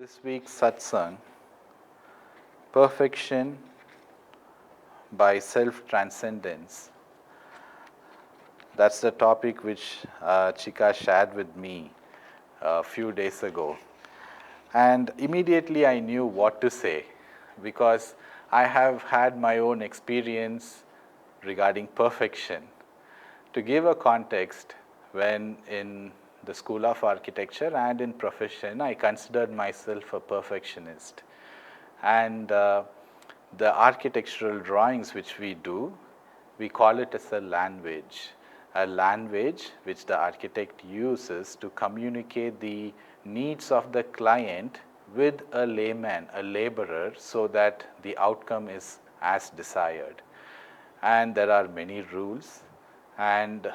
This week's satsang, perfection by self-transcendence. That's the topic which Chika shared with me a few days ago. And immediately I knew what to say because I have had my own experience regarding perfection. To give a context, when in the School of Architecture and in profession, I considered myself a perfectionist. And the architectural drawings which we do, we call it as a language which the architect uses to communicate the needs of the client with a layman, a laborer, so that the outcome is as desired. And there are many rules, and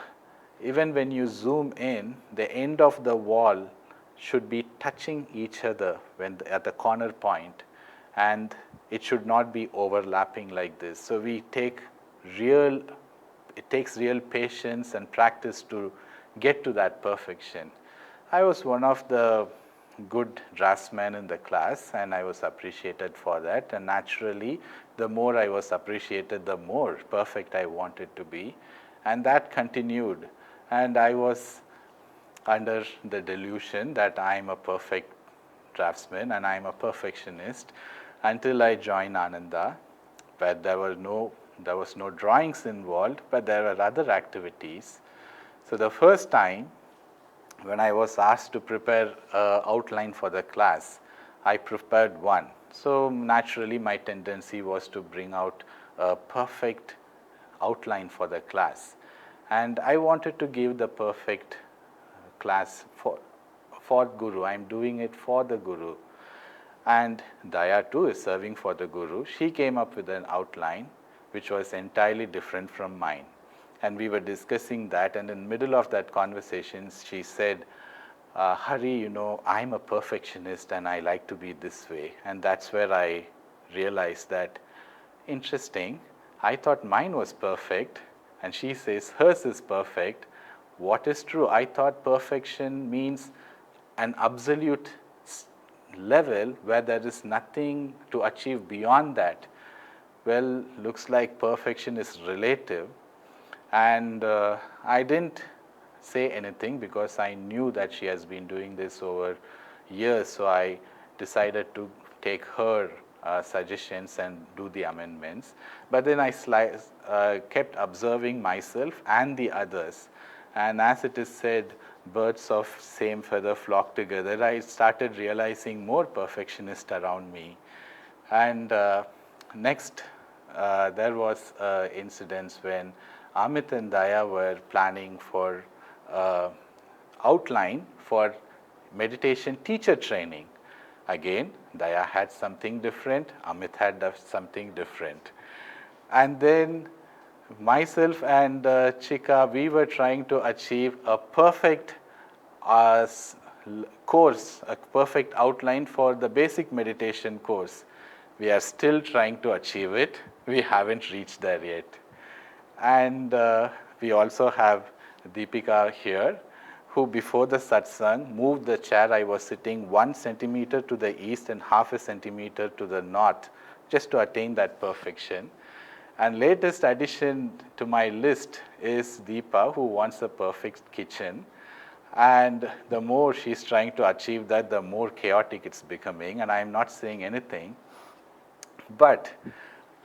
even when you zoom in, the end of the wall should be touching each other at the corner point, and it should not be overlapping like this. So it takes real patience and practice to get to that perfection. I was one of the good draftsmen in the class, and I was appreciated for that. And naturally, the more I was appreciated, the more perfect I wanted to be. And that continued. And I was under the delusion that I am a perfect draftsman and I am a perfectionist until I joined Ananda, where there was no drawings involved, but there were other activities. So the first time when I was asked to prepare an outline for the class, I prepared one. So naturally my tendency was to bring out a perfect outline for the class. And I wanted to give the perfect class for Guru. I'm doing it for the Guru. And Daya too is serving for the Guru. She came up with an outline which was entirely different from mine. And we were discussing that, and in the middle of that conversation, she said, Hari, I'm a perfectionist and I like to be this way. And that's where I realized that, interesting, I thought mine was perfect, and she says hers is perfect. What is true? I thought perfection means an absolute level where there is nothing to achieve beyond that. Well, looks like perfection is relative. And I didn't say anything because I knew that she has been doing this over years. So I decided to take her suggestions and do the amendments. But then I kept observing myself and the others. And as it is said, birds of same feather flock together, I started realizing more perfectionists around me. And next, there was incidents when Amit and Daya were planning for outline for meditation teacher training. Again, Daya had something different, Amit had something different. And then myself and Chika, we were trying to achieve a perfect course, a perfect outline for the basic meditation course. We are still trying to achieve it. We haven't reached there yet. And we also have Deepika here, who before the satsang moved the chair I was sitting 1 centimeter to the east and half a centimeter to the north, just to attain that perfection. And latest addition to my list is Deepa, who wants a perfect kitchen. And the more she's trying to achieve that, the more chaotic it's becoming. And I'm not saying anything. But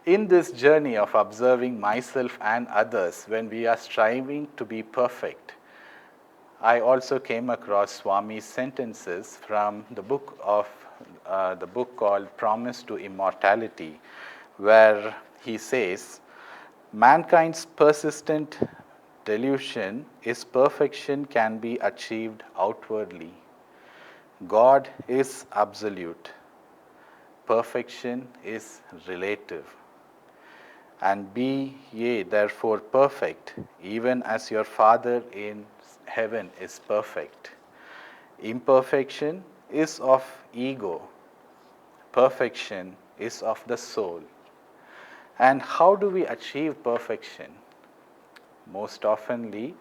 in this journey of observing myself and others, when we are striving to be perfect, I also came across Swami's sentences from the book called Promise to Immortality, where he says, mankind's persistent delusion is perfection can be achieved outwardly. God is absolute. Perfection is relative. And be ye therefore perfect, even as your Father in heaven is perfect. Imperfection is of ego. Perfection is of the soul. And how do we achieve perfection? Most oftenly,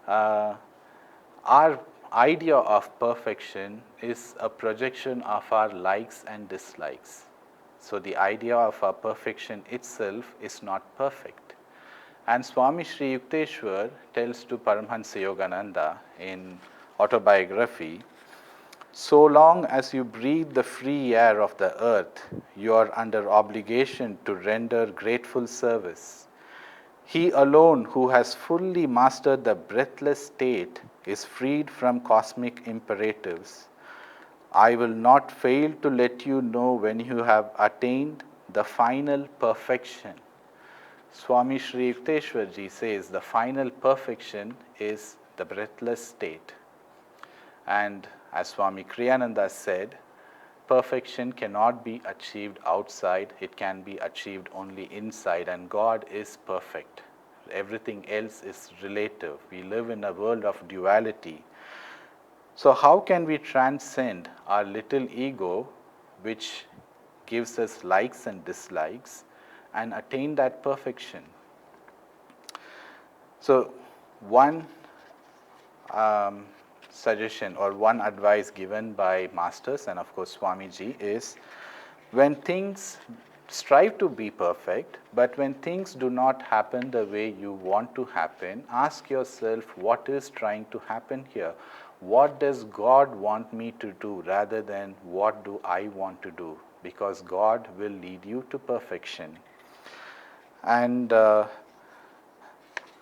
our idea of perfection is a projection of our likes and dislikes. So the idea of our perfection itself is not perfect. And Swami Sri Yukteswar tells to Paramhansa Yogananda in Autobiography, so long as you breathe the free air of the earth, you are under obligation to render grateful service. He alone who has fully mastered the breathless state is freed from cosmic imperatives. I will not fail to let you know when you have attained the final perfection. Swami Sri Yukteswar ji says the final perfection is the breathless state. And as Swami Kriyananda said, perfection cannot be achieved outside, it can be achieved only inside, and God is perfect. Everything else is relative. We live in a world of duality. So, how can we transcend our little ego, which gives us likes and dislikes, and attain that perfection? So, one suggestion or one advice given by masters and of course Swamiji is, when things strive to be perfect, but when things do not happen the way you want to happen, ask yourself, what is trying to happen here? What does God want me to do rather than what do I want to do? Because God will lead you to perfection. And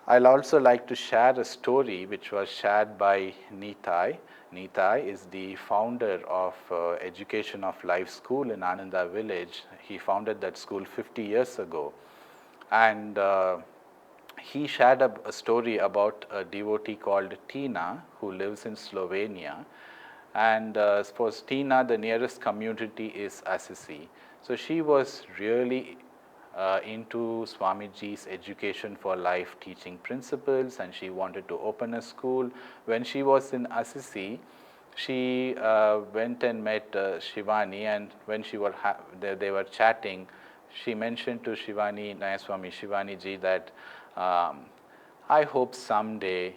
I'll also like to share a story which was shared by Nitai. Nitai is the founder of Education of Life School in Ananda village. He founded that school 50 years ago. And he shared a story about a devotee called Tina who lives in Slovenia. And for Tina, the nearest community is Assisi. So she was really into Swamiji's Education for Life teaching principles, and she wanted to open a school. When she was in Assisi, she went and met Shivani, and when they were chatting, she mentioned to Shivani, Nayaswami Shivani ji, that I hope someday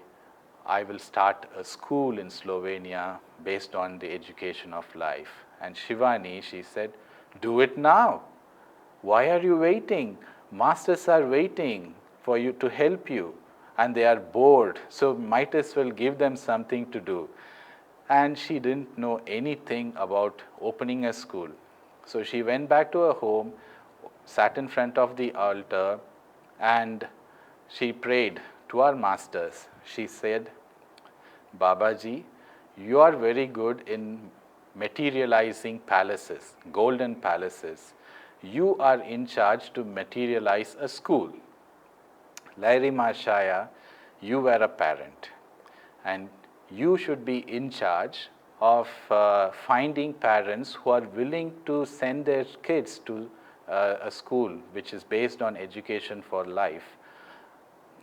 I will start a school in Slovenia based on the education of life. And Shivani, she said, do it now. Why are you waiting? Masters are waiting for you to help you, and they are bored, so might as well give them something to do. And she didn't know anything about opening a school. So she went back to her home, sat in front of the altar, and she prayed to our masters. She said, Babaji, you are very good in materializing palaces, golden palaces. You are in charge to materialize a school. Lairi Mashaya, you were a parent, and you should be in charge of finding parents who are willing to send their kids to a school which is based on education for life.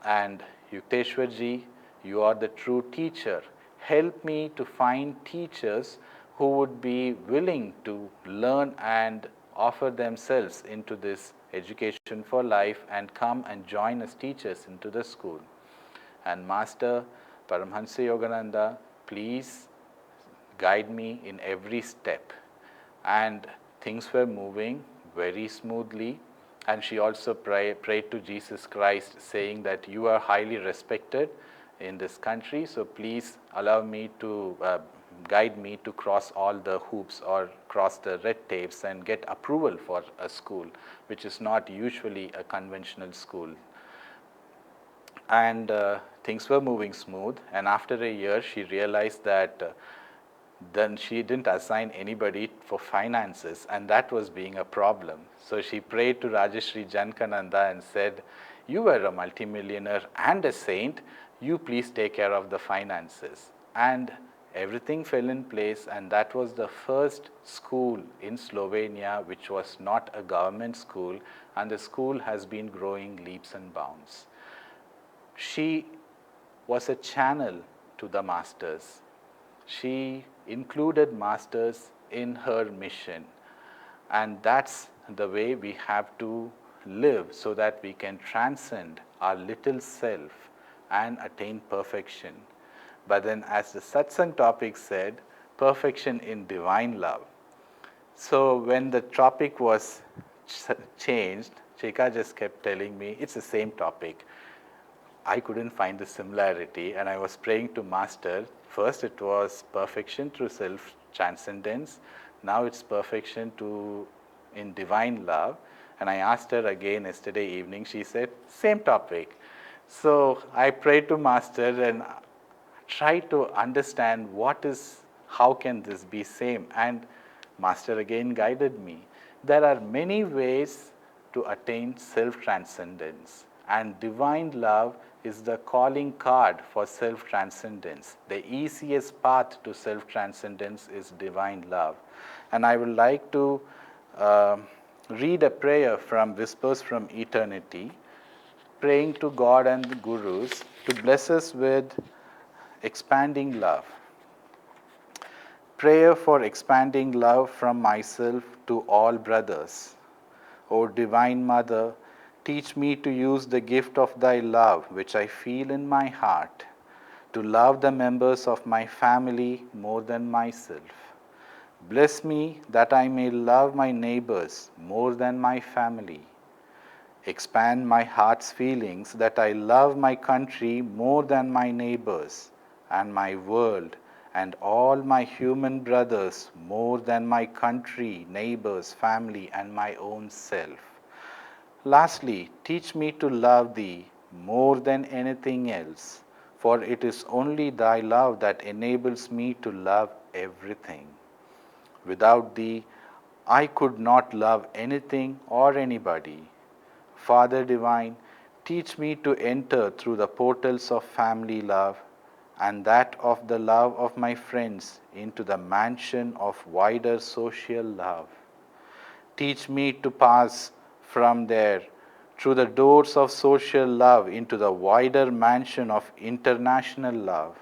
And Yukteswarji, you are the true teacher. Help me to find teachers who would be willing to learn and offer themselves into this education for life and come and join as teachers into the school. And Master Paramhansa Yogananda, please guide me in every step. And things were moving very smoothly. And she also prayed to Jesus Christ, saying that you are highly respected in this country, so please allow me to guide me to cross all the hoops or cross the red tapes and get approval for a school, which is not usually a conventional school. And things were moving smooth, and after a year she realized that then she didn't assign anybody for finances, and that was being a problem. So she prayed to Rajashri Jankananda and said, you were a multimillionaire and a saint, you please take care of the finances. And everything fell in place, and that was the first school in Slovenia which was not a government school, and the school has been growing leaps and bounds. She was a channel to the masters. She included masters in her mission, and that's the way we have to live so that we can transcend our little self and attain perfection. But then as the satsang topic said, perfection in divine love. So when the topic was changed, Chika just kept telling me, it's the same topic. I couldn't find the similarity, and I was praying to Master. First it was perfection through self-transcendence. Now it's perfection in divine love. And I asked her again yesterday evening. She said, same topic. So I prayed to Master and tried to understand how can this be same? And Master again guided me. There are many ways to attain self-transcendence, and divine love is the calling card for self-transcendence. The easiest path to self-transcendence is divine love. And I would like to read a prayer from Whispers from Eternity, praying to God and the Gurus to bless us with expanding love. Prayer for expanding love from myself to all brothers. O Divine Mother, teach me to use the gift of thy love, which I feel in my heart, to love the members of my family more than myself. Bless me that I may love my neighbors more than my family. Expand my heart's feelings that I love my country more than my neighbors, and my world and all my human brothers more than my country, neighbors, family, and my own self. Lastly, teach me to love thee more than anything else, for it is only thy love that enables me to love everything. Without thee, I could not love anything or anybody. Father Divine, teach me to enter through the portals of family love and that of the love of my friends into the mansion of wider social love. Teach me to pass from there through the doors of social love into the wider mansion of international love.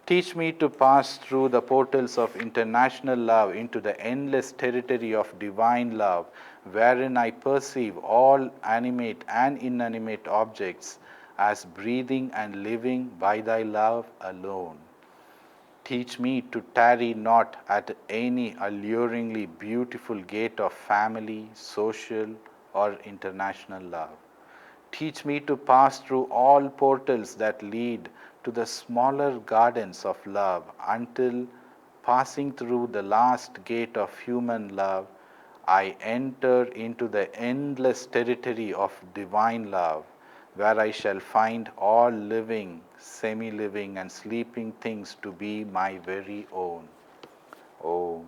Teach me to pass through the portals of international love into the endless territory of divine love, wherein I perceive all animate and inanimate objects as breathing and living by thy love alone. Teach me to tarry not at any alluringly beautiful gate of family, social, or international love. Teach me to pass through all portals that lead to the smaller gardens of love until, passing through the last gate of human love, I enter into the endless territory of divine love, where I shall find all living, semi-living, and sleeping things to be my very own. Om.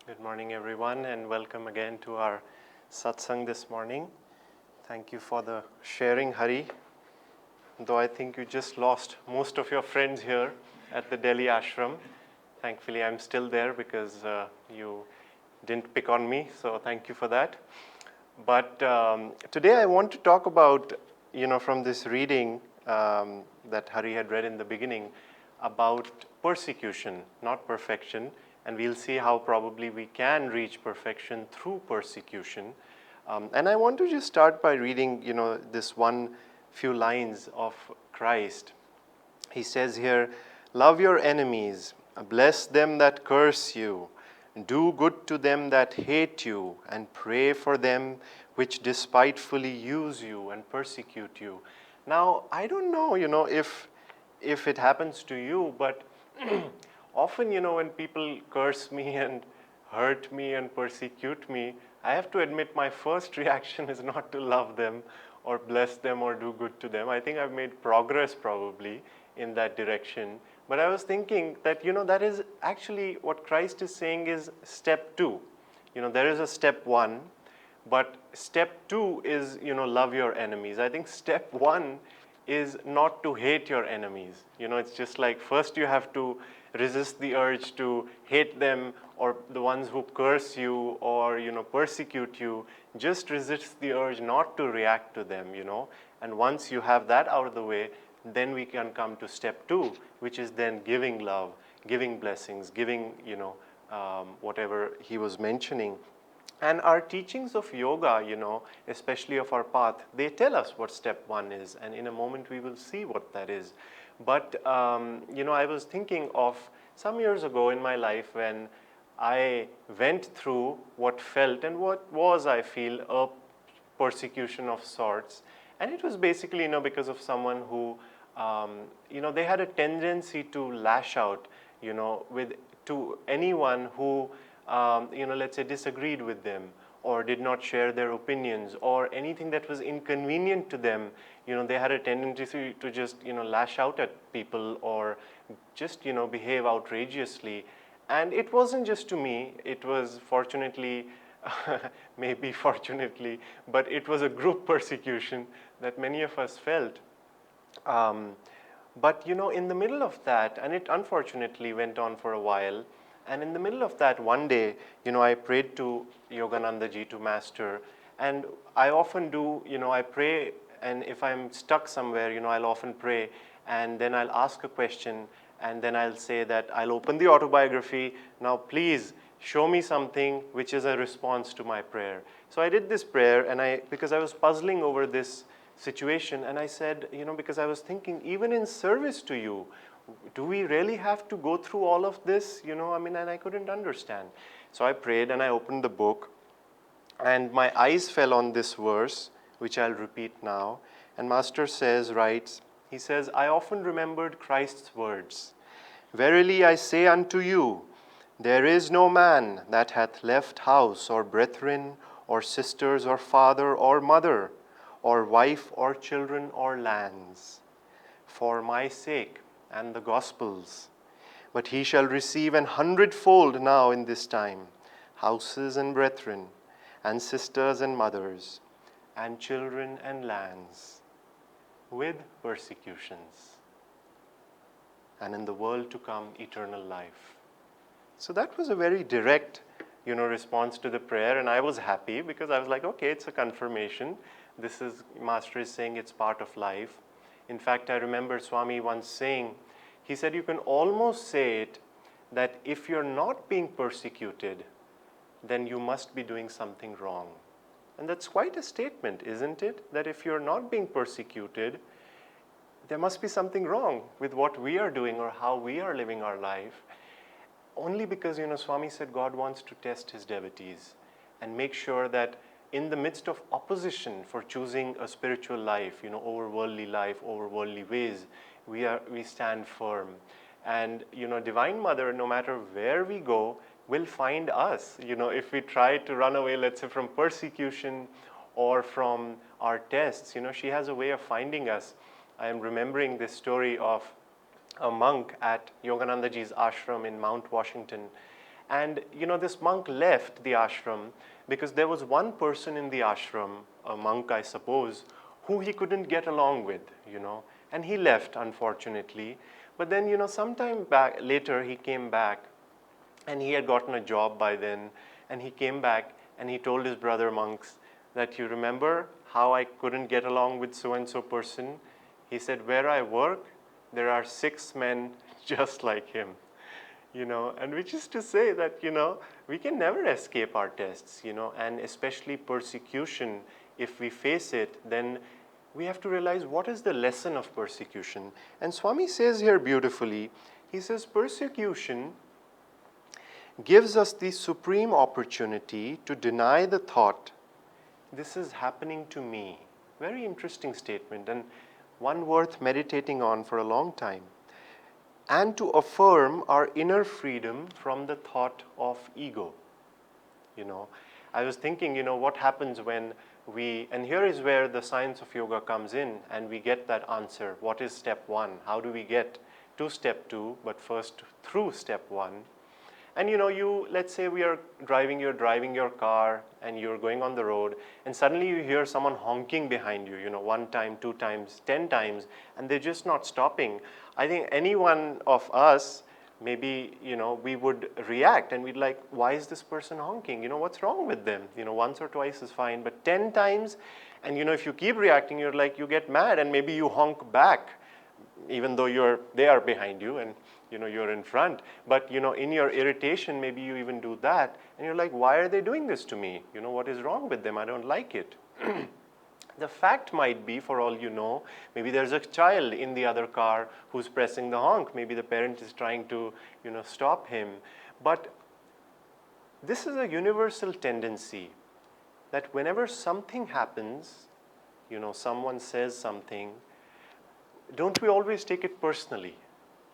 Good morning, everyone, and welcome again to our satsang this morning. Thank you for the sharing, Hari. Though I think you just lost most of your friends here at the Delhi ashram. Thankfully, I'm still there because you didn't pick on me, so thank you for that. But today I want to talk about, from this reading that Hari had read in the beginning, about persecution, not perfection. And we'll see how probably we can reach perfection through persecution. And I want to just start by reading, this few lines of Christ. He says here, love your enemies, bless them that curse you, do good to them that hate you, and pray for them which despitefully use you and persecute you. Now, I don't know, if it happens to you, but often, when people curse me and hurt me and persecute me, I have to admit my first reaction is not to love them or bless them or do good to them. I think I've made progress probably in that direction. But I was thinking that, that is actually what Christ is saying is step 2. There is a step 1, but step 2 is, love your enemies. I think step 1 is not to hate your enemies. It's just like first you have to resist the urge to hate them or the ones who curse you or, persecute you. Just resist the urge not to react to them, And once you have that out of the way, then we can come to step 2, which is then giving love, giving blessings, giving, whatever he was mentioning. And our teachings of yoga, especially of our path, they tell us what step 1 is. And in a moment we will see what that is. But, I was thinking of some years ago in my life when I went through what felt and what was, I feel, a persecution of sorts. And it was basically, because of someone who, they had a tendency to lash out, to anyone who, let's say disagreed with them or did not share their opinions or anything that was inconvenient to them. They had a tendency to just, lash out at people or just, behave outrageously. And it wasn't just to me, it was fortunately, maybe fortunately, but it was a group persecution that many of us felt. But in the middle of that, and it unfortunately went on for a while, and in the middle of that one day, I prayed to Yogananda ji, to Master, and I often do, I pray, and if I'm stuck somewhere, I'll often pray, and then I'll ask a question, and then I'll say that I'll open the autobiography, now please show me something which is a response to my prayer. So I did this prayer, and because I was puzzling over this situation, and I said, because I was thinking, even in service to you, do we really have to go through all of this? And I couldn't understand. So I prayed and I opened the book, and my eyes fell on this verse, which I'll repeat now. And Master writes, he says, I often remembered Christ's words. Verily I say unto you, there is no man that hath left house or brethren or sisters or father or mother or wife or children or lands for my sake and the gospel's, but he shall receive 100-fold now in this time, houses and brethren, and sisters and mothers, and children and lands, with persecutions, and in the world to come eternal life. So that was a very direct, response to the prayer, and I was happy because I was like, okay, it's a confirmation. Master is saying it's part of life. In fact, I remember Swami once saying, he said, you can almost say it that if you're not being persecuted, then you must be doing something wrong. And that's quite a statement, isn't it? That if you're not being persecuted, there must be something wrong with what we are doing or how we are living our life. Only because, Swami said God wants to test his devotees and make sure that in the midst of opposition for choosing a spiritual life, over worldly life, over worldly ways, we stand firm. And, Divine Mother, no matter where we go, will find us. If we try to run away, let's say, from persecution or from our tests, she has a way of finding us. I am remembering this story of a monk at Yogananda ji's ashram in Mount Washington. And, this monk left the ashram because there was one person in the ashram, a monk, I suppose, who he couldn't get along with, and he left, unfortunately. But then, sometime back later, he came back, and he had gotten a job by then, and he came back and he told his brother monks that, you remember how I couldn't get along with so-and-so person? He said, where I work, there are 6 men just like him. And which is to say that, we can never escape our tests, and especially persecution, if we face it, then we have to realize what is the lesson of persecution. And Swami says here beautifully, he says, persecution gives us the supreme opportunity to deny the thought, this is happening to me. Very interesting statement, and one worth meditating on for a long time. And to affirm our inner freedom from the thought of ego. I was thinking, what happens when and here is where the science of yoga comes in, and we get that answer. What is step 1? How do we get to step 2, but first through step 1? And let's say you're driving your car, and you're going on the road, and suddenly you hear someone honking behind you, 1 time, 2 times, 10 times, and they're just not stopping. I think any one of us, maybe, we would react and we'd like, why is this person honking? What's wrong with them? Once or twice is fine, but 10 times, and if you keep reacting, you get mad, and maybe you honk back, even though they are behind you, and you're in front. But, in your irritation, maybe you even do that. And you're like, why are they doing this to me? What is wrong with them? I don't like it. The fact might be, for all you know, maybe there's a child in the other car who's pressing the honk. Maybe the parent is trying to, stop him. But this is a universal tendency that whenever something happens, someone says something, don't we always take it personally?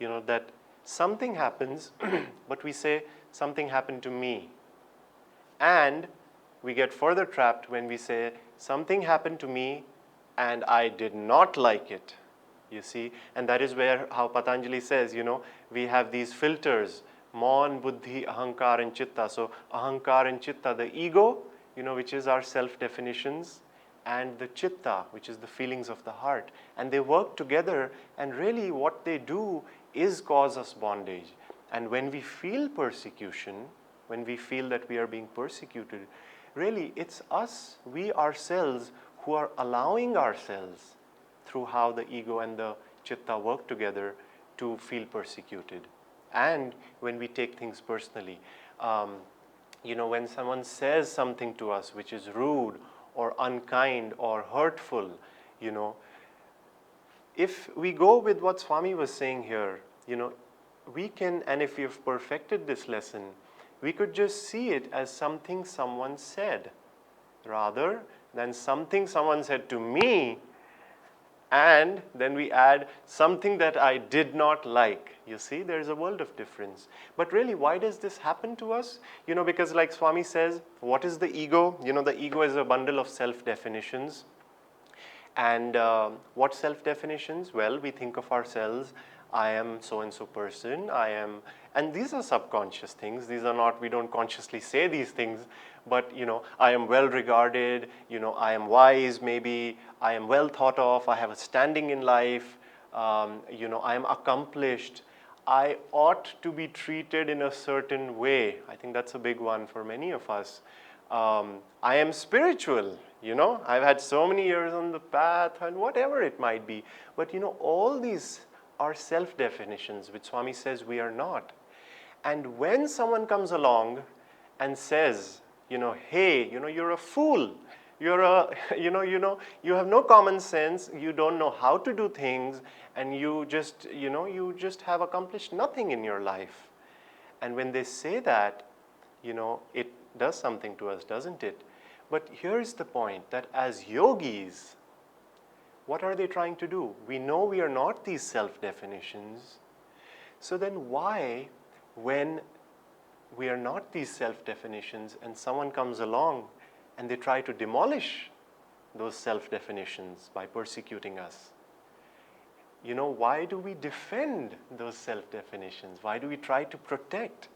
That something happens, but we say, something happened to me. And we get further trapped when we say, something happened to me and I did not like it. You see? And that is where, how Patanjali says, we have these filters, mon, buddhi, ahankar and chitta. So ahankar and chitta, the ego, which is our self-definitions, and the chitta, which is the feelings of the heart. And they work together, and really what they do is cause us bondage. And when we feel persecution, when we feel that we are being persecuted, really it's us, we ourselves, who are allowing ourselves, through how the ego and the chitta work together, to feel persecuted. And when we take things personally, when someone says something to us which is rude or unkind or hurtful, if we go with what Swami was saying here, we can, and if we've perfected this lesson, we could just see it as something someone said, rather than something someone said to me, and then we add something that I did not like. You see, there's a world of difference. But really, why does this happen to us? Because like Swami says, what is the ego? The ego is a bundle of self-definitions. And what self-definitions? Well, we think of ourselves, I am so-and-so person, and these are subconscious things. These are not, we don't consciously say these things, but I am well regarded, I am wise maybe, I am well thought of, I have a standing in life, I am accomplished, I ought to be treated in a certain way. I think that's a big one for many of us. I am spiritual, I've had so many years on the path and whatever it might be. But all these are self-definitions, which Swami says we are not. And when someone comes along and says, hey, you're a fool, you're a, you have no common sense, you don't know how to do things, and you just have accomplished nothing in your life. And when they say that, it does something to us, doesn't it? But here's the point, that as yogis, what are they trying to do? We know we are not these self-definitions. So then why, when we are not these self-definitions and someone comes along and they try to demolish those self-definitions by persecuting us, why do we defend those self-definitions? Why do we try to protect?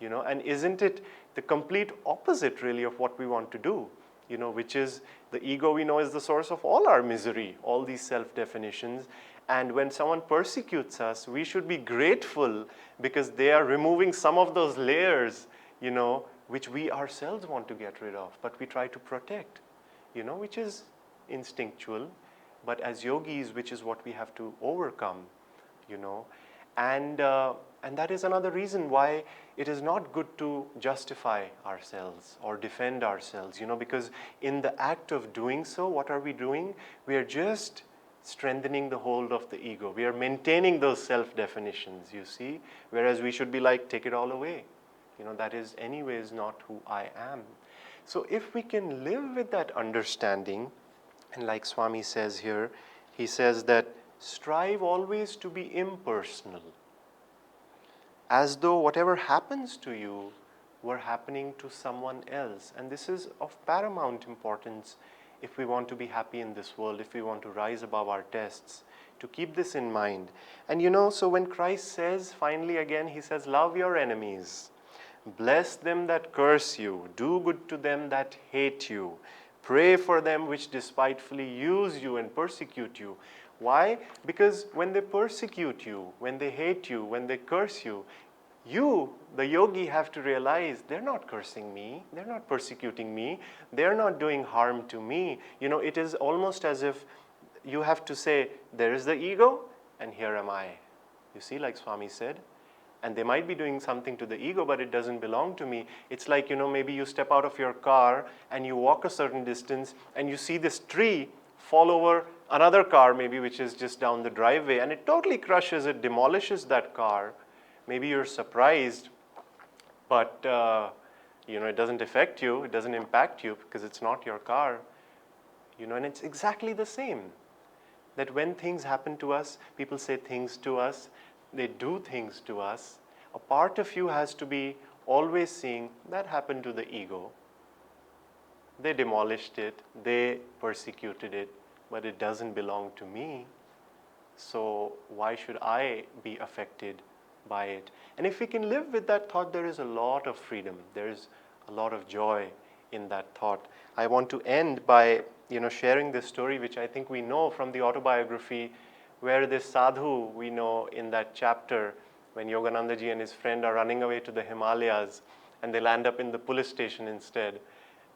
And isn't it the complete opposite really of what we want to do? Which is the ego we know is the source of all our misery, all these self-definitions. And when someone persecutes us, we should be grateful because they are removing some of those layers, which we ourselves want to get rid of, but we try to protect, which is instinctual. But as yogis, which is what we have to overcome, and that is another reason why it is not good to justify ourselves or defend ourselves, because in the act of doing so, what are we doing? We are just strengthening the hold of the ego. We are maintaining those self-definitions, you see, whereas we should be like, take it all away. That is anyways not who I am. So if we can live with that understanding, and like Swami says here, he says that strive always to be impersonal, as though whatever happens to you were happening to someone else. And this is of paramount importance if we want to be happy in this world, if we want to rise above our tests, to keep this in mind. And so when Christ says, finally again, he says, love your enemies, bless them that curse you, do good to them that hate you, pray for them which despitefully use you and persecute you. Why? Because when they persecute you, when they hate you, when they curse you, you, the yogi, have to realize they're not cursing me, they're not persecuting me, they're not doing harm to me. It is almost as if you have to say, there is the ego and here am I. You see, like Swami said, and they might be doing something to the ego, but it doesn't belong to me. It's like, maybe you step out of your car and you walk a certain distance and you see this tree fall over another car maybe which is just down the driveway, and it totally crushes it, demolishes that car. Maybe you're surprised, but it doesn't affect you, it doesn't impact you because it's not your car. And it's exactly the same. That when things happen to us, people say things to us, they do things to us, a part of you has to be always seeing that happened to the ego. They demolished it, they persecuted it, but it doesn't belong to me. So why should I be affected by it? And if we can live with that thought, there is a lot of freedom. There is a lot of joy in that thought. I want to end by sharing this story, which I think we know from the Autobiography, where this sadhu, we know in that chapter, when Yogananda ji and his friend are running away to the Himalayas, and they land up in the police station instead.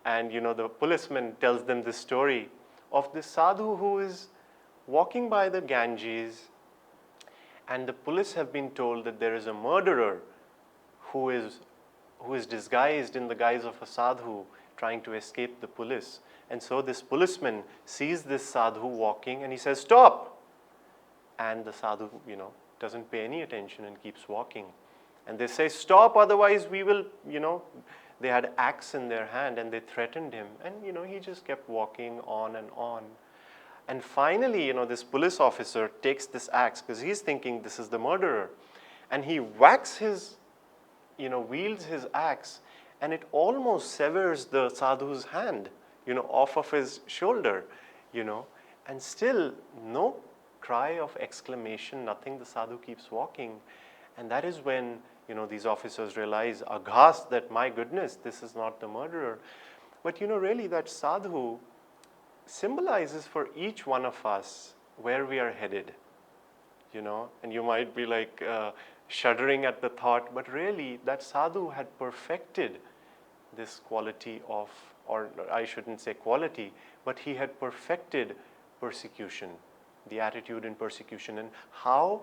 And the policeman tells them this story of this sadhu who is walking by the Ganges, and the police have been told that there is a murderer who is disguised in the guise of a sadhu trying to escape the police. And so this policeman sees this sadhu walking and he says, "Stop!" And the sadhu, doesn't pay any attention and keeps walking. And they say, "Stop, otherwise we will," they had axe in their hand and they threatened him. And, he just kept walking on and on. And finally, this police officer takes this axe because he's thinking this is the murderer. And he whacks his, wields his axe, and it almost severs the sadhu's hand, off of his shoulder, and still no cry of exclamation, nothing. The sadhu keeps walking. And that is when, these officers realize, aghast, that my goodness, this is not the murderer. But, really that sadhu symbolizes for each one of us where we are headed, and you might be like shuddering at the thought, but really that sadhu had perfected this quality of, or I shouldn't say quality, but he had perfected persecution, the attitude in persecution. And how?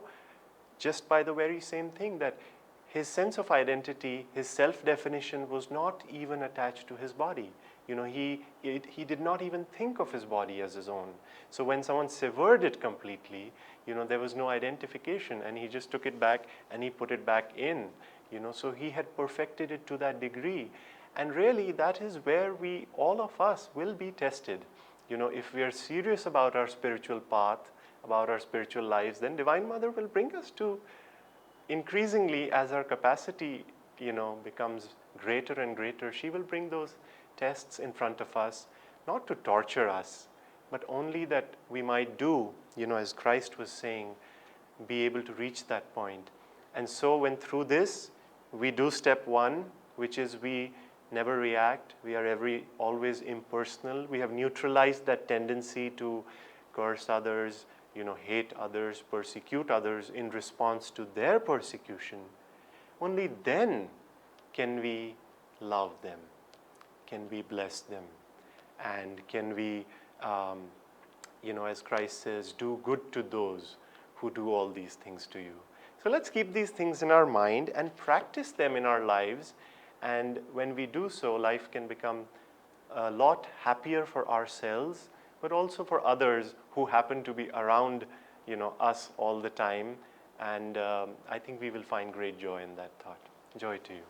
Just by the very same thing, that his sense of identity, his self-definition was not even attached to his body. He did not even think of his body as his own. So when someone severed it completely, there was no identification, and he just took it back and he put it back in. So he had perfected it to that degree. And really that is where all of us will be tested. If we are serious about our spiritual path, about our spiritual lives, then Divine Mother will bring us to, increasingly as our capacity, becomes greater and greater, she will bring those tests in front of us, not to torture us, but only that we might do, as Christ was saying, be able to reach that point. And so when through this, we do step one, which is we never react, we are always impersonal, we have neutralized that tendency to curse others, hate others, persecute others in response to their persecution. Only then can we love them, can we bless them, and can we, as Christ says, do good to those who do all these things to you. So let's keep these things in our mind and practice them in our lives. And when we do so, life can become a lot happier for ourselves, but also for others who happen to be around, us all the time. And I think we will find great joy in that thought. Joy to you.